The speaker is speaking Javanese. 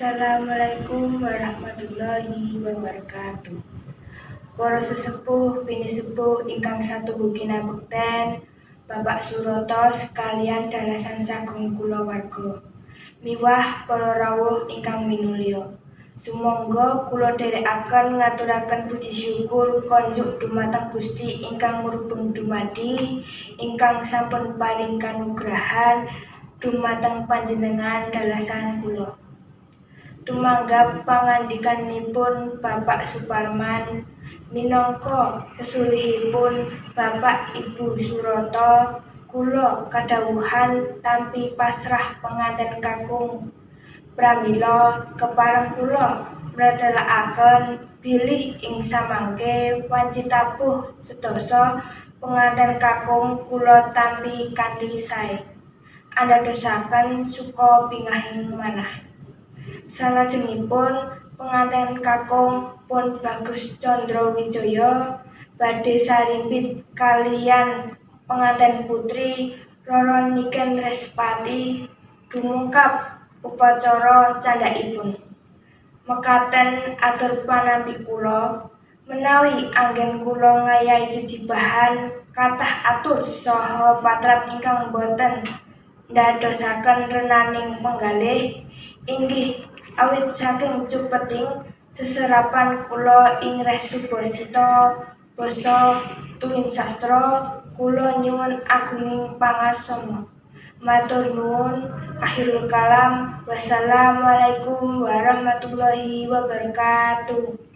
Assalamualaikum warahmatullahi wabarakatuh. Para sesepuh binisepuh ingkang satuhu kinabekten, Bapak Suroto sekalian dalasan sagung kulawarga. Miwah para rawuh ingkang minulya. Sumangga kula dherekaken ngaturaken puji syukur konjuk dumateng Gusti ingkang murubeng dumadi, ingkang sampun paring kanugrahan dumateng panjenengan dalasan kula. Tumanggap pangandikanipun Bapak Suparman minangka kesulihipun Bapak Ibu Suroto, kula kadhawuhan tampi pasrah penganten kakung pramila kepareng kula mratelakaken bilih ing samangke wanci tabuh sedasa penganten kakung kula tampi kanthi sae andadosaken suka bingahing manah. Salajengipun penganten kakung pun Bagus Candra-Wijaya badhe sarimbit kaliyan penganten putri Roro Niken Respati dumungkap upacara candhaipun. Mekaten atur panampi kula menawi anggen kula ngayahi jejibahan kathah atur saha patrap ingkang boten ndadosaken renaning penggalih, inggih awit saking cupeting seserapan kula ing Resubasita Basa Tuwin Sastra, kula nyuwun agunging pangasama. Matur nuwun. Akhirul kalam. Wassalamualaikum warahmatullahi wabarakatuh.